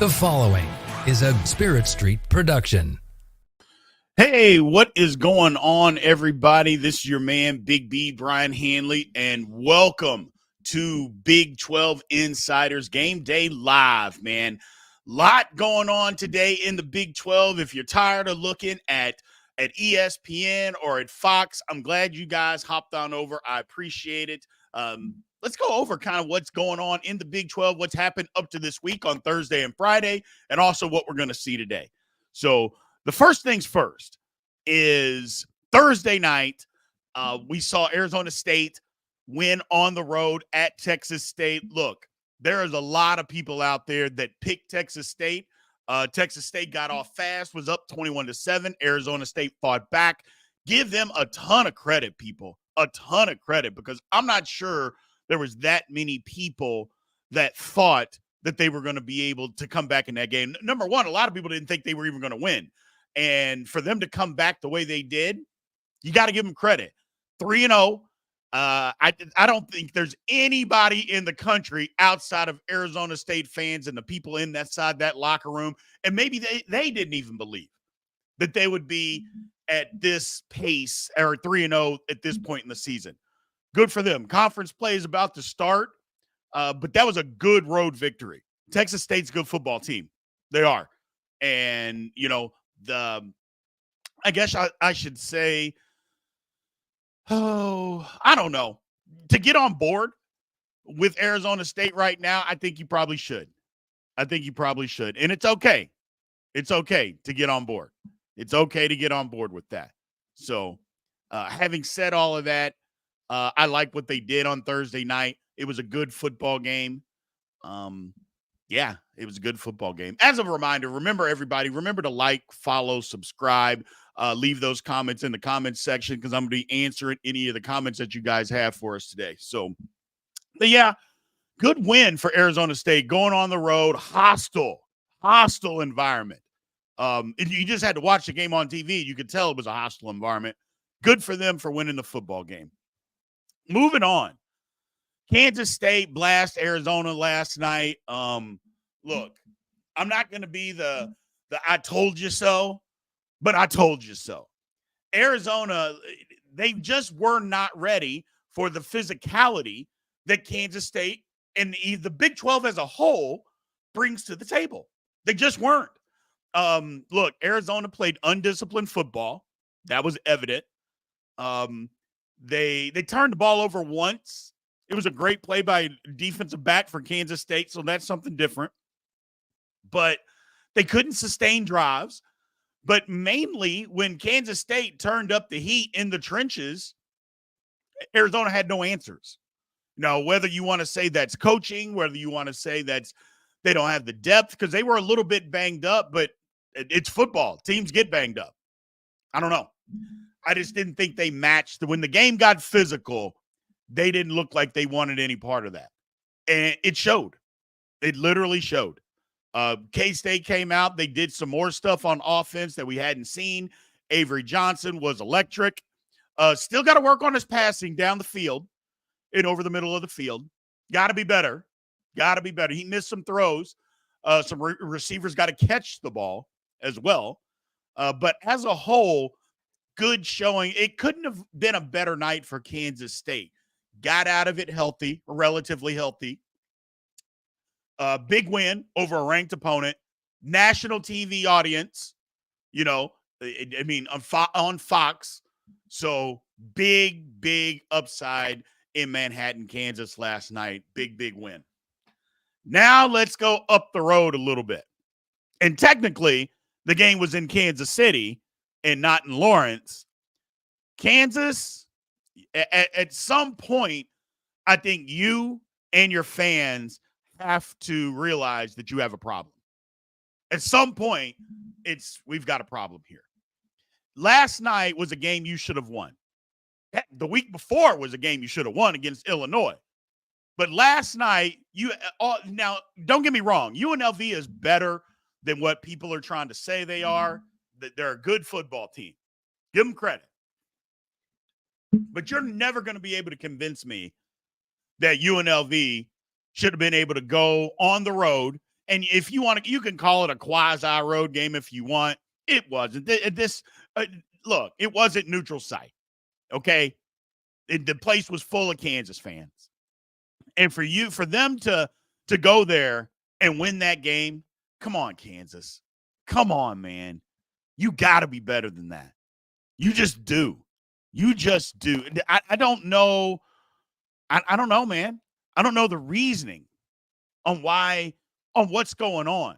The following is a Spirit Street production. Hey, what is going on, everybody? This is your man, Big B, Brien Hanley, and welcome to Big 12 Insiders Game Day Live, man. Lot going on today in the Big 12. If you're tired of looking at ESPN or at Fox, I'm glad you guys hopped on over. I appreciate it. Let's go over kind of what's going on in the Big 12, what's happened up to this week on Thursday and Friday, and also what we're going to see today. So the first things first is Thursday night, we saw Arizona State win on the road at Texas State. Look, there is a lot of people out there that picked Texas State. Texas State got off fast, was up 21-7. Arizona State fought back. Give them a ton of credit, people, a ton of credit, because I'm not sure there was that many people that thought that they were going to be able to come back in that game. Number one, a lot of people didn't think they were even going to win. And for them to come back the way they did, you got to give them credit. 3-0. I don't think there's anybody in the country outside of Arizona State fans and the people in that locker room, and maybe they didn't even believe that they would be at this pace or 3-0 at this point in the season. Good for them. Conference play is about to start, but that was a good road victory. Texas State's a good football team. They are. And, you know, I guess I should say, I don't know. To get on board with Arizona State right now, I think you probably should. And it's okay. It's okay to get on board. It's okay to get on board with that. So, having said all of that, I like what they did on Thursday night. It was a good football game. Yeah, it was a good football game. As a reminder, remember to like, follow, subscribe, leave those comments in the comments section, because I'm going to be answering any of the comments that you guys have for us today. So, but yeah, good win for Arizona State going on the road, hostile environment. You just had to watch the game on TV. You could tell it was a hostile environment. Good for them for winning the football game. Moving on. Kansas State blast Arizona last night. Look, I'm not going to be the I told you so, but I told you so. Arizona, they just were not ready for the physicality that Kansas State and the Big 12 as a whole brings to the table. They just weren't. Look, Arizona played undisciplined football. That was evident. They turned the ball over once. It was a great play by a defensive back for Kansas State, so that's something different. But they couldn't sustain drives. But mainly when Kansas State turned up the heat in the trenches, Arizona had no answers. Now, whether you want to say that's coaching, whether you want to say that's they don't have the depth, because they were a little bit banged up, but it's football. Teams get banged up. I don't know. I just didn't think they matched. When the game got physical, they didn't look like they wanted any part of that. And it showed. It literally showed. K-State came out. They did some more stuff on offense that we hadn't seen. Avery Johnson was electric. Still got to work on his passing down the field and over the middle of the field. Got to be better. He missed some throws. Some receivers got to catch the ball as well. But as a whole, good showing. It couldn't have been a better night for Kansas State. Got out of it healthy, relatively healthy. Big win over a ranked opponent. National TV audience, you know, I mean, on Fox. So big upside in Manhattan, Kansas last night. Big win. Now let's go up the road a little bit. And technically, the game was in Kansas City and not in Lawrence. Kansas, at some point, I think you and your fans have to realize that you have a problem. At some point, we've got a problem here. Last night was a game you should have won. The week before was a game you should have won against Illinois. But last night, now, don't get me wrong, UNLV is better than what people are trying to say they are. They're a good football team. Give them credit. But you're never going to be able to convince me that UNLV should have been able to go on the road And if you want to, you can call it a quasi road game if you want. It wasn't. Look, it wasn't neutral site. Okay, the place was full of Kansas fans, and for them to go there and win that game, come on, Kansas, come on, man, you got to be better than that. You just do. You just do. I don't know. I don't know, man. I don't know the reasoning on what's going on.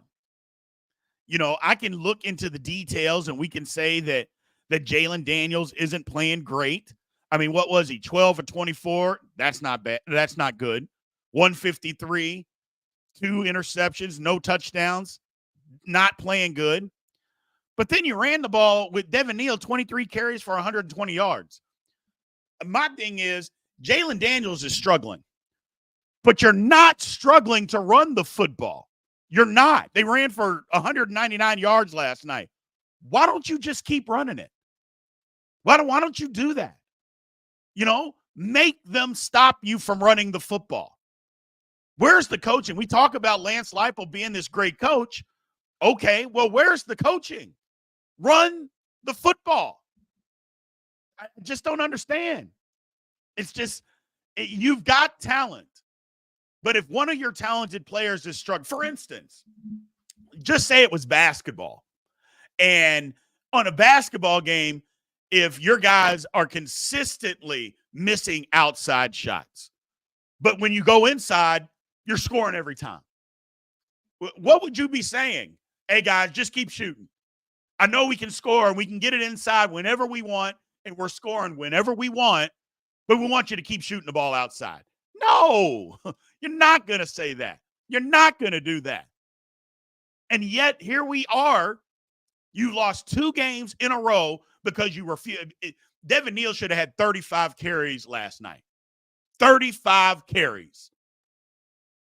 I can look into the details and we can say that Jalen Daniels isn't playing great. I mean, what was he? 12 or 24? That's not bad. That's not good. 153, 2 interceptions, no touchdowns, not playing good. But then you ran the ball with Devin Neal, 23 carries for 120 yards. My thing is, Jalen Daniels is struggling, but you're not struggling to run the football. You're not. They ran for 199 yards last night. Why don't you just keep running it? Why don't you do that? Make them stop you from running the football. Where's the coaching? We talk about Lance Leipold being this great coach. Okay, well, where's the coaching? Run the football. I just don't understand. It's just, you've got talent. But if one of your talented players is struggling, for instance, just say it was basketball. And on a basketball game, if your guys are consistently missing outside shots, but when you go inside, you're scoring every time, what would you be saying? Hey, guys, just keep shooting. I know we can score and we can get it inside whenever we want, and we're scoring whenever we want, but we want you to keep shooting the ball outside. No, you're not going to say that. You're not going to do that. And yet, here we are. You lost 2 games in a row because you refused. Devin Neal should have had 35 carries last night. 35 carries.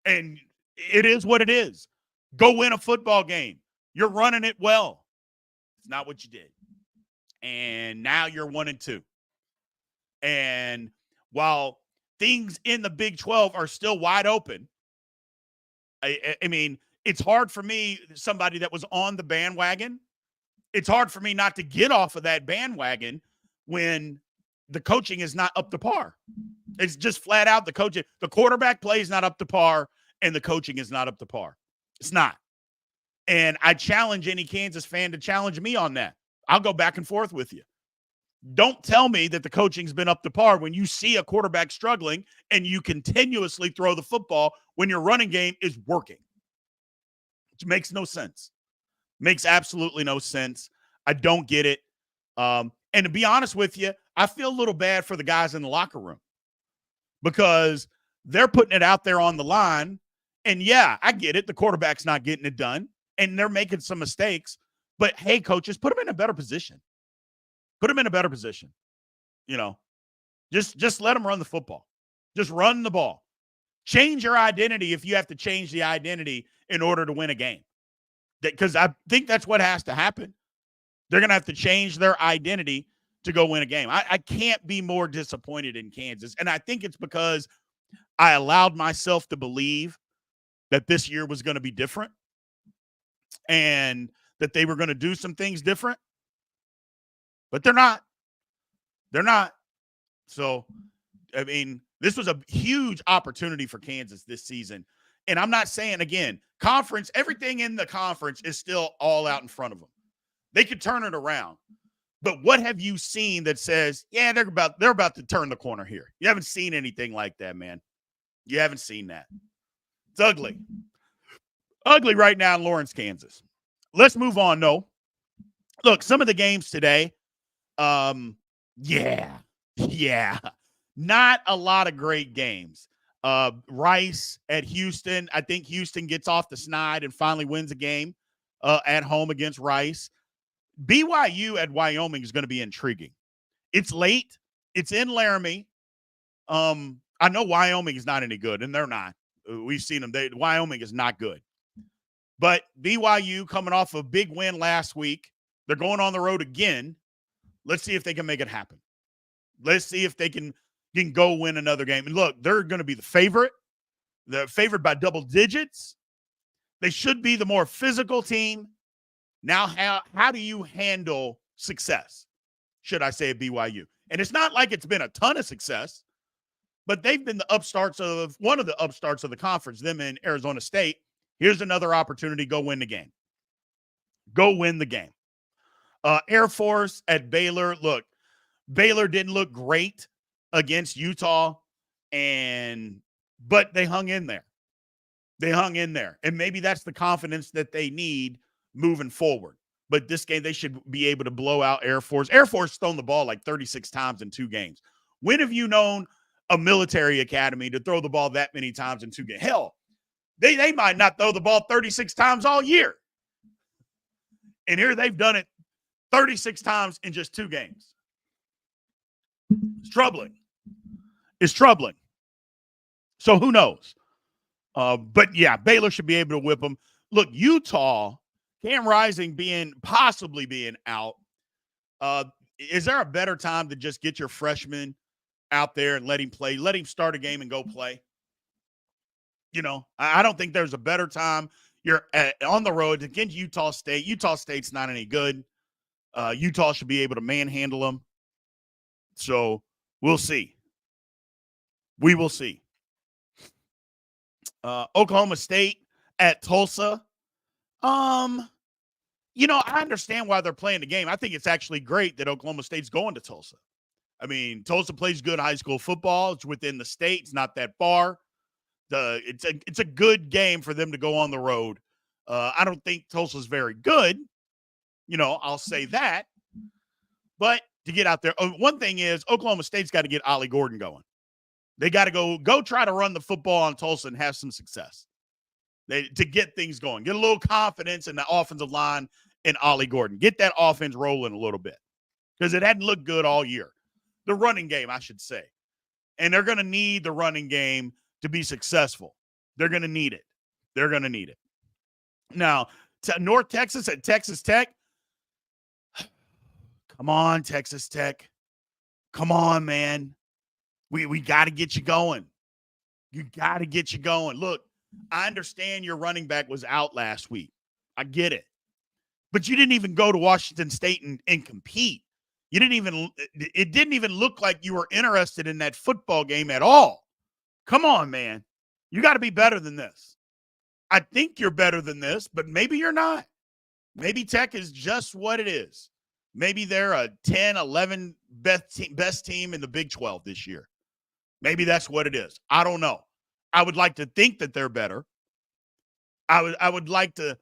And it is what it is. Go win a football game. You're running it well. It's not what you did. And now you're 1-2. And while things in the Big 12 are still wide open, I mean, it's hard for me, somebody that was on the bandwagon, it's hard for me not to get off of that bandwagon when the coaching is not up to par. It's just flat out the coaching. The quarterback play is not up to par, and the coaching is not up to par. It's not. And I challenge any Kansas fan to challenge me on that. I'll go back and forth with you. Don't tell me that the coaching's been up to par when you see a quarterback struggling and you continuously throw the football when your running game is working. It makes no sense. Makes absolutely no sense. I don't get it. And to be honest with you, I feel a little bad for the guys in the locker room because they're putting it out there on the line. And yeah, I get it. The quarterback's not getting it done and they're making some mistakes. But hey, coaches, put them in a better position. Put them in a better position. Just let them run the football. Just run the ball. Change your identity if you have to change the identity in order to win a game. Because I think that's what has to happen. They're going to have to change their identity to go win a game. I can't be more disappointed in Kansas. And I think it's because I allowed myself to believe that this year was going to be different and that they were going to do some things different. But they're not. They're not. So, I mean, this was a huge opportunity for Kansas this season. And I'm not saying, again, conference, everything in the conference is still all out in front of them. They could turn it around. But what have you seen that says, yeah, they're about to turn the corner here? You haven't seen anything like that, man. You haven't seen that. It's ugly. Ugly right now in Lawrence, Kansas. Let's move on, though. Look, some of the games today, yeah. Not a lot of great games. Rice at Houston. I think Houston gets off the snide and finally wins a game at home against Rice. BYU at Wyoming is going to be intriguing. It's late. It's in Laramie. I know Wyoming is not any good, and they're not. We've seen them. Wyoming is not good. But BYU coming off a big win last week. They're going on the road again. Let's see if they can make it happen. Let's see if they can go win another game. And look, they're going to be the favorite. They're favored by double digits. They should be the more physical team. Now, how do you handle success, should I say, at BYU? And it's not like it's been a ton of success, but they've been one of the upstarts of the conference, them in Arizona State. Here's another opportunity. Go win the game. Go win the game. Air Force at Baylor. Look, Baylor didn't look great against Utah, but they hung in there. They hung in there. And maybe that's the confidence that they need moving forward. But this game, they should be able to blow out Air Force. Air Force thrown the ball like 36 times in 2 games. When have you known a military academy to throw the ball that many times in 2 games? Hell, they might not throw the ball 36 times all year. And here they've done it 36 times in just 2 games. It's troubling. It's troubling. So who knows? But yeah, Baylor should be able to whip them. Look, Utah, Cam Rising possibly being out. Is there a better time to just get your freshman out there and let him play? Let him start a game and go play. You know, I don't think there's a better time. You're on the road against Utah State. Utah State's not any good. Utah should be able to manhandle them. So we'll see. We will see. Oklahoma State at Tulsa. You know, I understand why they're playing the game. I think it's actually great that Oklahoma State's going to Tulsa. I mean, Tulsa plays good high school football. It's within the state. It's not that far. It's a good game for them to go on the road. I don't think Tulsa's very good. You know, I'll say that. But to get out there, one thing is Oklahoma State's got to get Ollie Gordon going. They got to go try to run the football on Tulsa and have some success. To get things going. Get a little confidence in the offensive line and Ollie Gordon. Get that offense rolling a little bit because it hadn't looked good all year. The running game, I should say. And they're going to need the running game to be successful. They're going to need it. They're going to need it. Now, North Texas at Texas Tech. Come on, Texas Tech. Come on, man. We got to get you going. You got to get you going. Look, I understand your running back was out last week. I get it. But you didn't even go to Washington State and compete. It didn't even look like you were interested in that football game at all. Come on, man. You got to be better than this. I think you're better than this, but maybe you're not. Maybe Tech is just what it is. Maybe they're a 10, 11 best team in the Big 12 this year. Maybe that's what it is. I don't know. I would like to think that they're better. I would like to,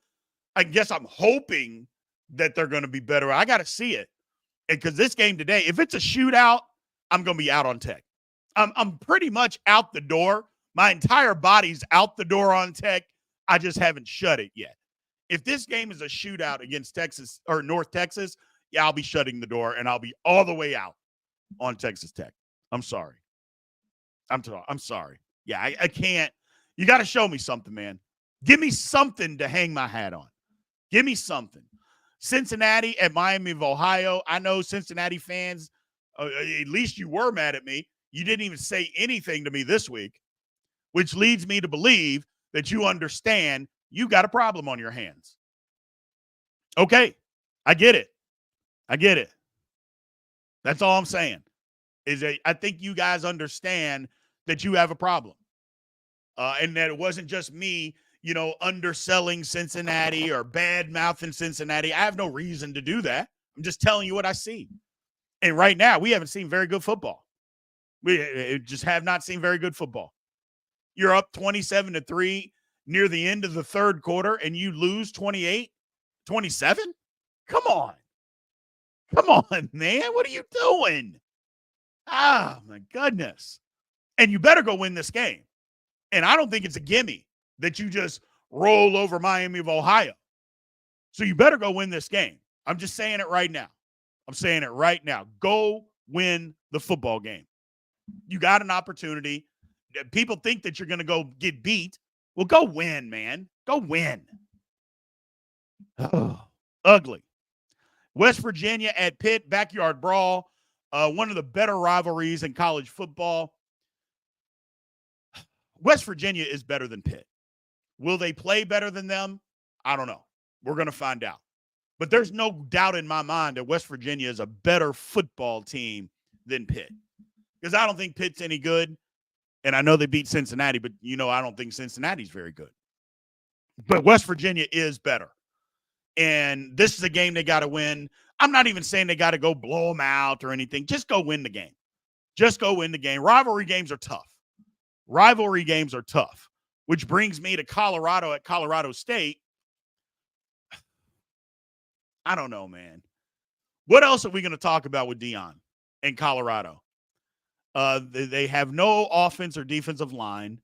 I guess I'm hoping that they're going to be better. I got to see it. Because this game today, if it's a shootout, I'm going to be out on Tech. I'm pretty much out the door. My entire body's out the door on Tech. I just haven't shut it yet. If this game is a shootout against Texas or North Texas, yeah, I'll be shutting the door and I'll be all the way out on Texas Tech. I'm sorry. I'm sorry. Yeah, I can't. You got to show me something, man. Give me something to hang my hat on. Give me something. Cincinnati at Miami of Ohio. I know Cincinnati fans, at least you were mad at me. You didn't even say anything to me this week, which leads me to believe that you understand you got a problem on your hands. Okay, I get it. I get it. That's all I'm saying. I think you guys understand that you have a problem. And that it wasn't just me, underselling Cincinnati or bad-mouthing Cincinnati. I have no reason to do that. I'm just telling you what I see. And right now, we haven't seen very good football. We just have not seen very good football. You're up 27-3 near the end of the third quarter, and you lose 28-27? Come on. Come on, man. What are you doing? Oh, my goodness. And you better go win this game. And I don't think it's a gimme that you just roll over Miami of Ohio. So you better go win this game. I'm just saying it right now. I'm saying it right now. Go win the football game. You got an opportunity. People think that you're going to go get beat. Well, go win, man. Go win. Oh, ugly. West Virginia at Pitt, backyard brawl. One of the better rivalries in college football. West Virginia is better than Pitt. Will they play better than them? I don't know. We're going to find out. But there's no doubt in my mind that West Virginia is a better football team than Pitt. Because I don't think Pitt's any good. And I know they beat Cincinnati, but, I don't think Cincinnati's very good. But West Virginia is better. And this is a game they got to win. I'm not even saying they got to go blow them out or anything. Just go win the game. Just go win the game. Rivalry games are tough. Which brings me to Colorado at Colorado State. I don't know, man. What else are we going to talk about with Deion in Colorado? They have no offense or defensive line.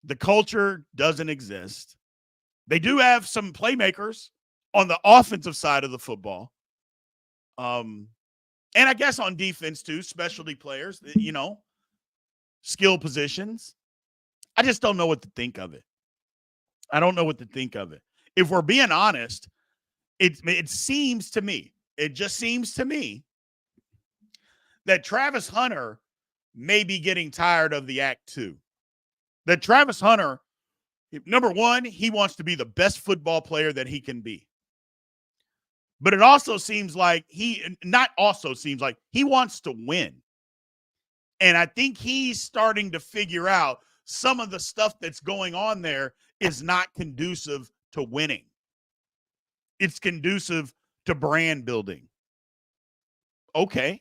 The culture doesn't exist. They do have some playmakers on the offensive side of the football. And I guess on defense too, specialty players, skill positions. I just don't know what to think of it. I don't know what to think of it. If we're being honest, it seems to me, it just seems to me that Travis Hunter may be getting tired of the act too. That Travis Hunter, number one, he wants to be the best football player that he can be. But it also seems like he wants to win. And I think he's starting to figure out some of the stuff that's going on there is not conducive to winning. It's conducive to brand building. Okay.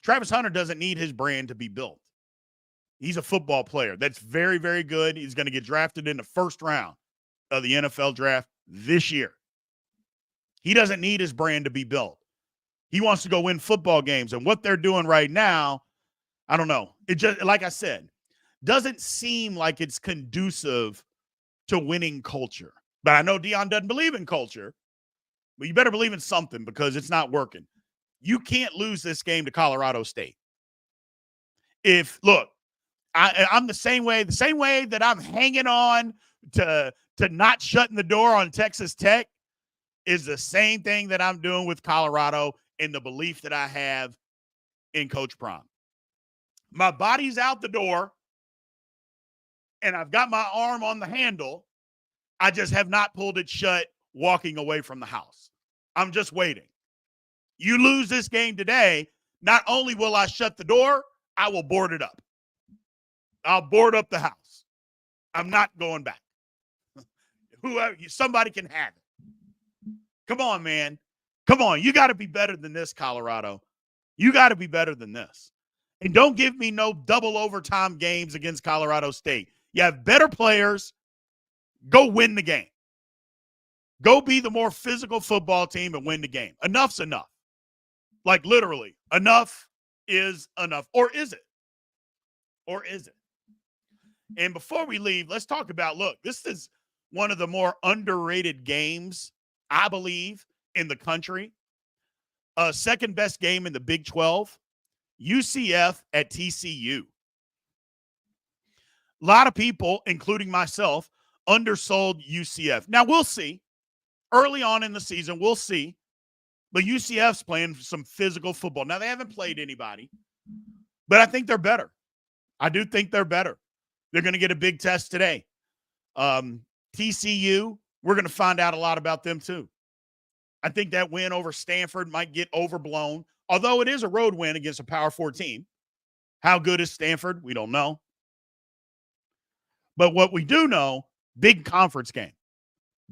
Travis Hunter doesn't need his brand to be built. He's a football player that's very, very good. He's going to get drafted in the first round of the NFL draft this year. He doesn't need his brand to be built. He wants to go win football games. And what they're doing right now, I don't know. It just, like I said, doesn't seem like it's conducive to winning culture. But I know Deion doesn't believe in culture. But you better believe in something because it's not working. You can't lose this game to Colorado State. I'm the same way that I'm hanging on to not shutting the door on Texas Tech is the same thing that I'm doing with Colorado in the belief that I have in Coach Prime. My body's out the door, and I've got my arm on the handle. I just have not pulled it shut walking away from the house. I'm just waiting. You lose this game today, not only will I shut the door, I will board it up. I'll board up the house. I'm not going back. Somebody can have it. Come on, man. Come on. You got to be better than this, Colorado. You got to be better than this. And don't give me no double overtime games against Colorado State. You have better players. Go win the game. Go be the more physical football team and win the game. Enough's enough. Like literally, enough is enough. Or is it? Or is it? And before we leave, let's talk about, this is one of the more underrated games, I believe, in the country. Second best game in the Big 12, UCF at TCU. A lot of people, including myself, undersold UCF. Now, we'll see. Early on in the season, we'll see. But UCF's playing some physical football. Now, they haven't played anybody, but I think they're better. I do think they're better. They're going to get a big test today. TCU, we're going to find out a lot about them too. I think that win over Stanford might get overblown, although it is a road win against a Power 4 team. How good is Stanford? We don't know. But what we do know, big conference game.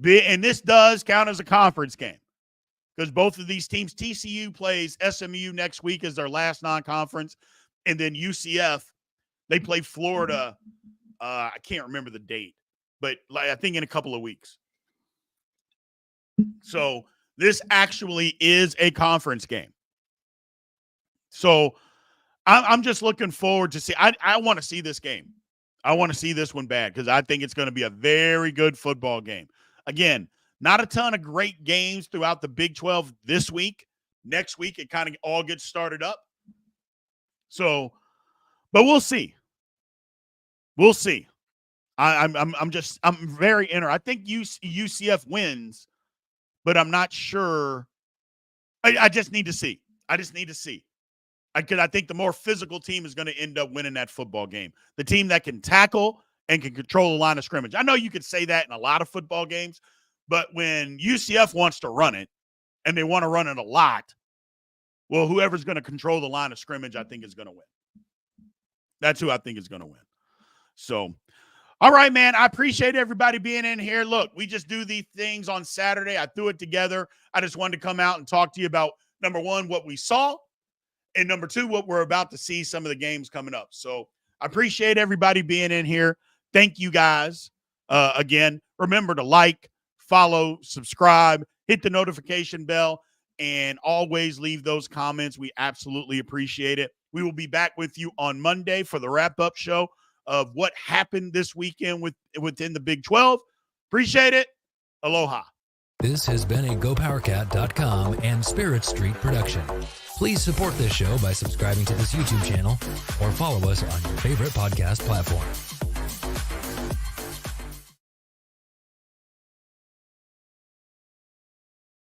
And this does count as a conference game because both of these teams, TCU plays SMU next week as their last non-conference, and then UCF, they play Florida. I can't remember the date, but I think in a couple of weeks. So this actually is a conference game. So I'm just looking forward to see. I want to see this game. I want to see this one bad because I think it's going to be a very good football game. Again, not a ton of great games throughout the Big 12 this week. Next week, it kind of all gets started up. So, but we'll see. We'll see. I'm very interested. I think UCF wins, but I'm not sure. I just need to see. Because I think the more physical team is going to end up winning that football game. The team that can tackle and can control the line of scrimmage. I know you could say that in a lot of football games, but when UCF wants to run it, and they want to run it a lot, well, whoever's going to control the line of scrimmage, I think is going to win. That's who I think is going to win. So, all right, man, I appreciate everybody being in here. Look, we just do these things on Saturday. I threw it together. I just wanted to come out and talk to you about, number one, what we saw, and number two, what we're about to see, some of the games coming up. So I appreciate everybody being in here. Thank you guys. Again, remember to like, follow, subscribe, hit the notification bell, and always leave those comments. We absolutely appreciate it. We will be back with you on Monday for the wrap-up show of what happened this weekend within the Big 12. Appreciate it. Aloha. This has been a GoPowerCat.com and Spirit Street production. Please support this show by subscribing to this YouTube channel or follow us on your favorite podcast platform.